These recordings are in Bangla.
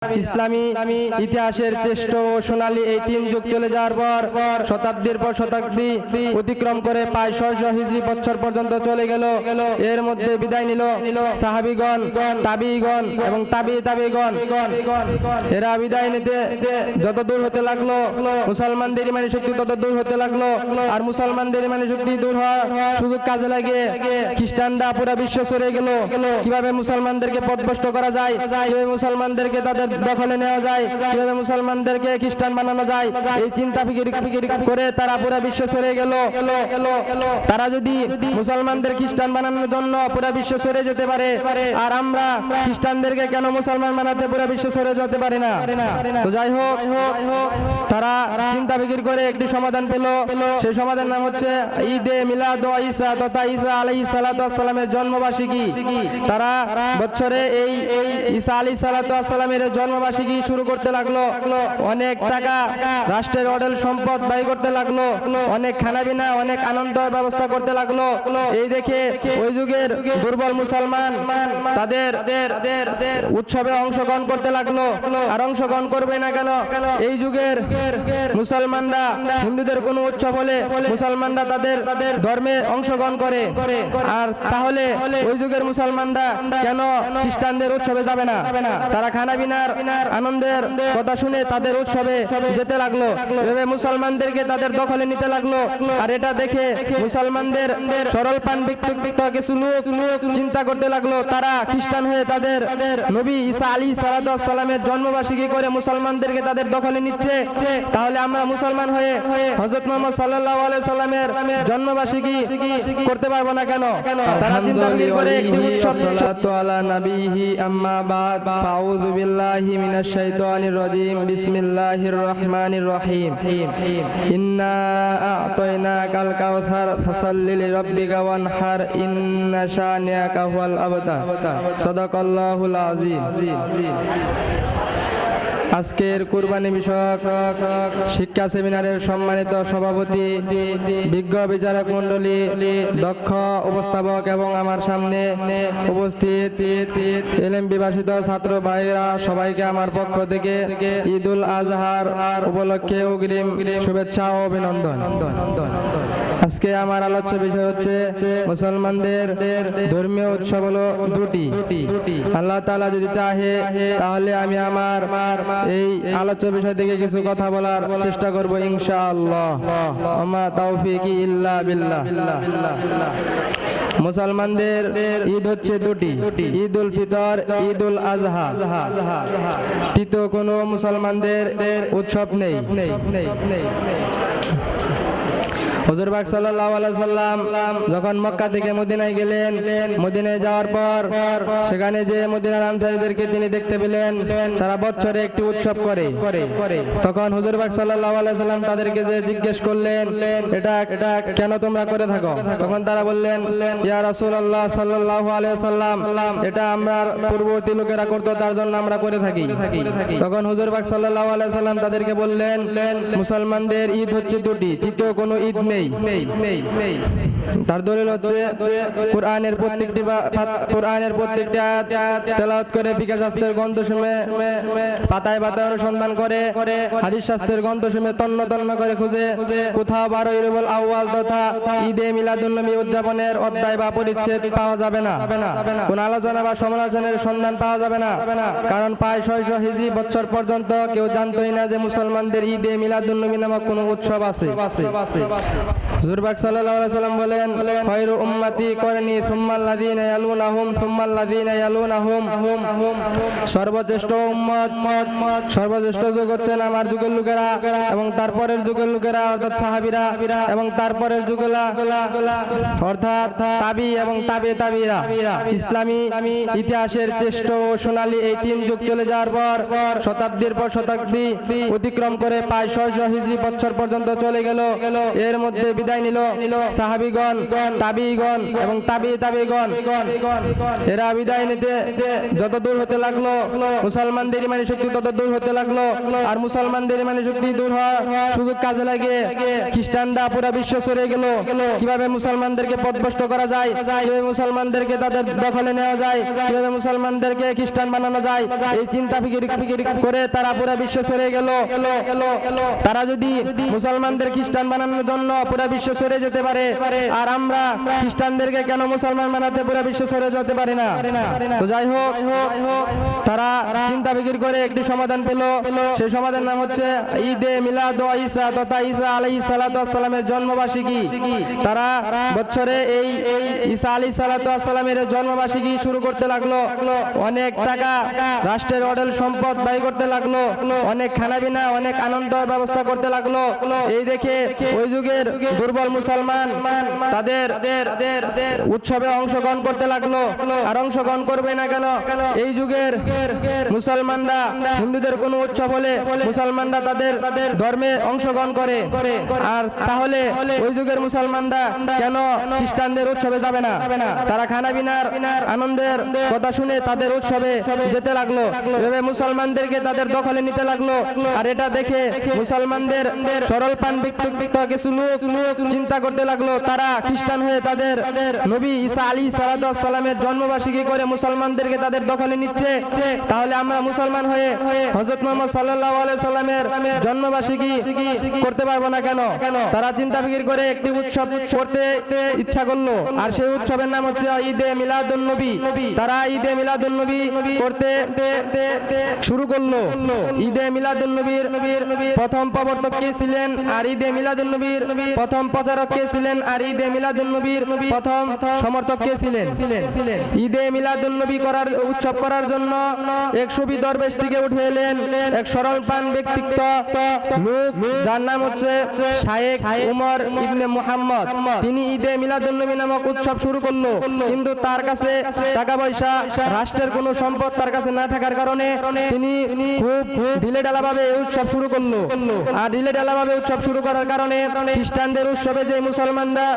ইসলামী ইতিহাসের শ্রেষ্ঠ ও সোনালী এই 3 যুগ চলে যাওয়ার পর শতাব্দীর পর শতাব্দী অতিক্রম করে প্রায় 600 হিজরি বছর পর্যন্ত চলে গেল। এর মধ্যে বিদায় নিল সাহাবীগণ, তাবিঈগণ এবং তাবিঈগণ। এরা বিদায় নিতে যত দূর হতে লাগলো, মুসলমানদের ইমানি শক্তি তত দূর হতে লাগলো। আর মুসলমানদের ইমানি শক্তি দূর হওয়ার সুযোগ কাজে লাগে খ্রিস্টানরা পুরো বিশ্ব ছড়ে গেল। কিভাবে মুসলমানদেরকে পথভ্রষ্ট করা যায়, কিভাবে মুসলমানদেরকে তাদের দখলে নেওয়া যায়, কিভাবে মুসলমানদেরকে খ্রিস্টান বানানো যায়, এই চিন্তা ফিকির করে তারা পুরো বিশ্ব ছড়ে গেল। তারা যদি মুসলমানদের খ্রিস্টান বানানোর জন্য পুরো বিশ্ব ছড়ে যেতে পারে, আর আমরা খ্রিস্টানদেরকে কেন মুসলমান বানাতে পুরো বিশ্ব ছড়ে যেতে পারি না? তো যাই হোক, তারা চিন্তা ফিকির করে একটি সমাধান পেল। সেই সমাধানের নাম হচ্ছে ঈদে মিলাদ ঈসা তথা ঈসা আলাইহিস সালাতু ওয়াস সালামের জন্মবার্ষিকী। তারা বছরে এই ঈসা আলাইহিস সালাতু ওয়াস সালামের জন্মবার্ষিকী শুরু করতে লাগলো। অনেক টাকা রাষ্ট্রের অঢেল সম্পদ ব্যয় করতে লাগলো, অনেক খানাপিনা, অনেক আনন্দ ব্যবস্থা করতে লাগলো। এই দেখে ওই যুগের দুর্বল মুসলমান তাদের উৎসবে অংশগ্রহণ করতে লাগলো। আর অংশগ্রহণ করবে না কেন? এই যুগের মুসলমানরা হিন্দুদের কোনো উৎসব হলে মুসলমানরা তাদের ধর্মে অংশগ্রহণ করে, আর তাহলে ওই যুগের মুসলমানরা কেন খ্রিস্টানদের উৎসবে যাবে না? তারা খানাপিনার আনন্দের কথা শুনে তাদের উৎসবে যেতে লাগলো, এভাবে মুসলমানদেরকে তাদের দখলে নিতে লাগলো। আর এটা দেখে মুসলমানদের সরল পান ব্যক্তিত্ব কিছু লোক চিন্তা করতে লাগলো, তারা খ্রিস্টান হয়ে তাদের নবী ঈসা আলাইহিস সালাতু ওয়াস সালামের জন্মবার্ষিকী করে মুসলমানদেরকে তাদের দখলে নিচ্ছে, তাহলে আমরা মুসলমান হয়ে হযরত মুহাম্মদ সাল্লাল্লাহু আলাইহি সাল্লামের জন্মবার্ষিকী করতে পারবো না কেন? তারা চিন্তা করে একটি উৎসব। সালাতু আলা নবিহি আম্মা বাদ, আউযু বিল্লাহি মিনাশ শাইতানির রাজিম, বিসমিল্লাহির রহমানির রহিম। ইন্না আ'তাইনাকাল কাউসার ফাসাল্লি লিরাব্বিকা ওয়ানহার, ইন্না শানিয়াকা হুয়াল আবতার। সাদাকাল্লাহুল আযীম। আজকের কুরবানি বিষয়ক শিক্ষা সেমিনারের সম্মানিত সভাপতি, বিজ্ঞ বিচারক মণ্ডলী, দক্ষ উপস্থাপক এবং আমার সামনে উপস্থিত এলএম বিভাষিত ছাত্র ভাইরা, সবাইকে আমার পক্ষ থেকে ঈদুল আজহার উপলক্ষে অগ্রিম শুভেচ্ছা ও অভিনন্দন। আজকে আমার আলোচ্য বিষয় হচ্ছে মুসলমানদের ধর্মীয় উৎসব হলো দুটি। আল্লাহ তাআলা যদি চাহে তাহলে আমি আমার এই আলোচ্য বিষয় থেকে কিছু কথা বলার চেষ্টা করব ইনশাআল্লাহ। ওমা তাওফীকি ইল্লা বিল্লাহ। মুসলমানদের ঈদ হচ্ছে দুটি, ঈদুল ফিতর, ঈদুল আজহা। তৃতীয় কোনো মুসলমানদের উৎসব নেই। হুজুর পাক সাল্লাল্লাহু আলাইহি সাল্লাম যখন মক্কা থেকে মদিনায় গেলেন, মদিনায় যাওয়ার পর সেখানে যে মদিনার আনসারীদেরকে তিনি দেখতে পেলেন, তারা বছরে একটি উৎসব করে। তখন হুজুর পাক সাল্লাল্লাহু আলাইহি সাল্লাম তাদেরকে যে জিজ্ঞেস করলেন, এটা কেন তোমরা করে থাকো? তখন তারা বললেন, ইয়া রাসূলুল্লাহ সাল্লাল্লাহু আলাইহি সাল্লাম, এটা আমরা পূর্ববর্তী লোকেরা করত, তার জন্য আমরা করে থাকি। তখন হুজুর পাক সাল্লাল্লাহু আলাইহি সাল্লাম তাদেরকে বললেন, মুসলমানদের ঈদ হচ্ছে দুটি, তৃতীয় কোনো ঈদ নেই। তার দলিল হচ্ছে কোরআনের প্রত্যেকটি আয়াত তেলাওয়াত করে, ফিকহ শাস্ত্রের গ্রন্থ শুনে পাতায় পাতায় অনুসন্ধান করে, হাদিস শাস্ত্রের গ্রন্থ শুনে তন্ন করে খুঁজে কোথাও 12 রবিউল আউয়াল তথা ঈদে মিলাদুন নবী উদযাপনের অধ্যায় বা পরিচ্ছেদ পাওয়া যাবে না। কোন আলোচনা বা সমালোচনার সন্ধান পাওয়া যাবে না, কারণ প্রায় 600 হিজরি বছর পর্যন্ত কেউ জানতই না যে মুসলমানদের ঈদে মিলাদুন নবী নামক কোনো উৎসব আছে। হুজুর পাক সাল্লাল্লাহু আলাইহি সাল্লাম বলেন, খায়রু উম্মতি করনি সুম্মাল্লাযীনা ইয়ালুনাহুম সুম্মাল্লাযীনা ইয়ালুনাহুম। সর্বশ্রেষ্ঠ উম্মত, সর্বশ্রেষ্ঠ যুগ হচ্ছেন আমার যুগের লোকেরা এবং তারপরের যুগের লোকেরা অর্থাৎ সাহাবীরা, এবং তারপরের যুগেরা অর্থাৎ তাবি এবং তাবিঈরা। ইসলামী ইতিহাসের শ্রেষ্ঠ ও সোনালী এই 3 যুগ চলে যাওয়ার পর শতাব্দীর পর শতাব্দী অতিক্রম করে প্রায় 600 হিজরি বছর পর্যন্ত চলে গেল। এর মধ্যে বিদায় নিল সাহাবীগণ, সাহাবীগণ, তাবিঈগণ এবং তাবিগণ এরা বিদায় নিতে যত দূর হতে লাগলো, মুসলমানদের ইমানি শক্তি তত দূর হতে লাগলো। আর মুসলমানদের ইমানি শক্তি দূর হওয়ার সুযোগ কাজে লাগে খ্রিস্টানরা পুরো বিশ্ব ছড়িয়ে গেল। কিভাবে মুসলমানদেরকে পথভ্রষ্ট করা যায়, কিভাবে মুসলমানদেরকে তাদের দখলে নেওয়া যায়, কিভাবে মুসলমানদেরকে খ্রিস্টান বানানো যায়, এই চিন্তা ফিকির করে তারা পুরো বিশ্ব ছড়িয়ে গেল। তারা যদি মুসলমানদের খ্রিস্টান বানানোর জন্য পুরো বিশ্ব ছড়িয়ে যেতে পারে, আর আমরা খ্রিস্টানদেরকে কেন মুসলমান বানাতে পুরো বিশ্ব ছড়িয়ে যেতে পারি না? তো যাই হোক, তারা চিন্তা ফিকির করে একটি সমাধান পেল। সেই সমাধানের নাম হচ্ছে ঈদে মিলাদ ঈসা তথা ঈসা আলাইহিস সালাতু ওয়াস সালামের জন্মবার্ষিকী। তারা বছরে এই ঈসা আলাইহিস সালাতু ওয়াস সালামের জন্মবার্ষিকী শুরু করতে লাগলো। অনেক টাকা রাষ্ট্রের অঢেল সম্পদ ব্যয় করতে লাগলো, অনেক খানাপিনা, অনেক আনন্দ ব্যবস্থা করতে লাগলো। এই দেখে ওই যুগের দুর্বল মুসলমান তাদের উৎসবে অংশগ্রহণ করতে লাগলো। আর অংশগ্রহণ করবে না কেন? এই যুগের মুসলমানরা হিন্দুদের কোনো উৎসব হলে মুসলমানরা তাদের ধর্মে অংশগ্রহণ করে, আর তাহলে ওই যুগের মুসলমানরা কেন খ্রিস্টানদের উৎসবে যাবে না? তারা খানাপিনার আনন্দের কথা শুনে তাদের উৎসবে যেতে লাগলো, এভাবে মুসলমানদেরকে তাদের দখলে নিতে লাগলো। আর এটা দেখে মুসলমানদের সরল পান ব্যক্তিত্ব কিছু লোক চিন্তা করতে লাগলো, তারা খ্রিস্টান হয়ে তাদের নবী ঈসা আলাইহিস সালাতু ওয়াস সালামের জন্মবার্ষিকী করে মুসলমানদেরকে তাদের দখলে নিচ্ছে, তাহলে আমরা মুসলমান হয়ে হযরত মুহাম্মদ সাল্লাল্লাহু আলাইহি সাল্লামের জন্মবার্ষিকী করতে পারবো না কেন? তারা চিন্তা ফিকির করে একটি উৎসব করতে ইচ্ছা করলো, আর সেই উৎসবের নাম হচ্ছে ঈদে মিলাদুন নবী। তারা ঈদে মিলাদুন নবী করতে শুরু করলো। ঈদে মিলাদুন নবীর প্রথম প্রবর্তক কে ছিলেন, আর ঈদে মিলাদুন নবীর প্রথম প্রচারক কে ছিলেন, আর ঈদে মিলাদুন নবীর প্রথম সমর্থক কে ছিলেন? ঈদে মিলাদুন নবী করার উৎসব করার জন্য এক সুফি দরবেশ থেকে উঠে এলেন এক সরল পান ব্যক্তিত্ব লোক, যার নাম হচ্ছে শায়েখ উমর ইবনে মুহাম্মদ। তিনি ঈদে মিলাদুন নবী নামক উৎসব শুরু করলো, কিন্তু তার কাছে টাকা পয়সা, রাষ্ট্রের কোনো সম্পদ তার কাছে না থাকার কারণে তিনি খুব ঢিলেঢালা ভাবে এই উৎসব শুরু করলো। আর ঢিলেঢালা ভাবে উৎসব শুরু করার কারণে খ্রিস্টানদের উৎসবে যে মুসলমানরা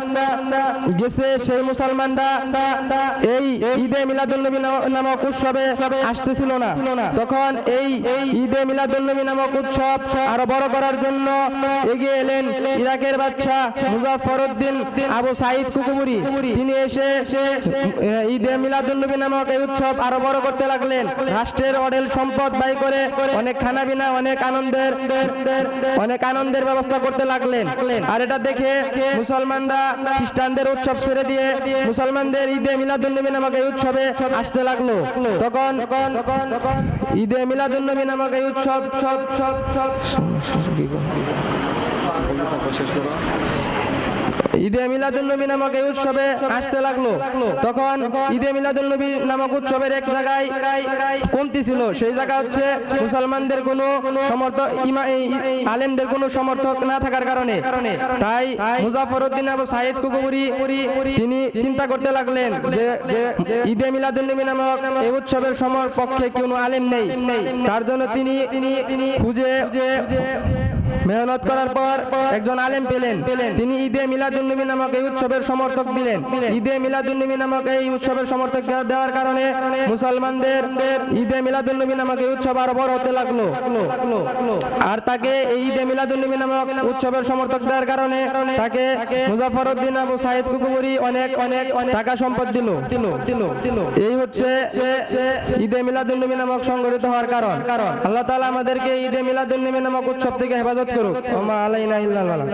গেছে, সেই মুসলমানরা এই ঈদে মিলাদুন নবী নামক উৎসবে আসতেছিল না। তখন এই ঈদে মিলাদুন নবী নামক উৎসব আরো বড় করার জন্য এগিয়ে এলেন ইরাকের বাদশা মুজাফফরউদ্দিন আবু সাঈদ কুকুবুরি। তিনি এসে ঈদে মিলাদুন নবী নামক এই উৎসব আরো বড় করতে লাগলেন। রাষ্ট্রের অঢেল সম্পদ ব্যয় করে অনেক খানাপিনা, অনেক আনন্দের ব্যবস্থা করতে লাগলেন। আর এটা দেখে মুসলমানরা খ্রিস্টানদের উৎসব ছেড়ে দিয়ে মুসলমানদের ঈদে মিলাদুন নবী নামক এই উৎসবে আসতে লাগলো। তখন ঈদে মিলাদুন নবী নামক এই উৎসব ঈদে মিলাদুন নবী নামক এই উৎসবে আসতে লাগলো। তখন ঈদে মিলাদুন নবী নামক উৎসবের এক জায়গায় কমতি ছিল, সেই জায়গা হচ্ছে মুসলমানদের কোনো সমর্থক, আলেমদের কোনো সমর্থক না থাকার কারণে। তাই মুজাফফরউদ্দিন আবু সাঈদ কুকুবুরি তিনি চিন্তা করতে লাগলেন যে ঈদে মিলাদুন নবী নামক এই উৎসবের পক্ষে কোনো আলেম নেই। তার জন্য তিনি খুঁজে মেহনত করার পর একজন আলেম পেলেন। তিনি ঈদে মিলাদুন নবী নামক এই উৎসবের সমর্থক দিলেন। ঈদে মিলাদুন নবী নামক এই উৎসবের সমর্থক দেওয়ার কারণে মুসলমানদের ঈদে মিলাদুন নবী নামক এই উৎসব আরো বড় হতে লাগলো। আর তাকে এই ঈদে মিলাদুন নবী নামক উৎসবের সমর্থক দেওয়ার কারণে তাকে মুজাফফরউদ্দিন আবু সাঈদ কুকুবুরি অনেক টাকা সম্পদ দিল। এই হচ্ছে ঈদে মিলাদুন নবী নামক সংগঠিত হওয়ার কারণ। আল্লাহ তাআলা আমাদেরকে ঈদে মিলাদুন নবী নামক উৎসব থেকে হেফাজত করুক। ওয়া মা আলাইনা ইল্লাল বালাগ।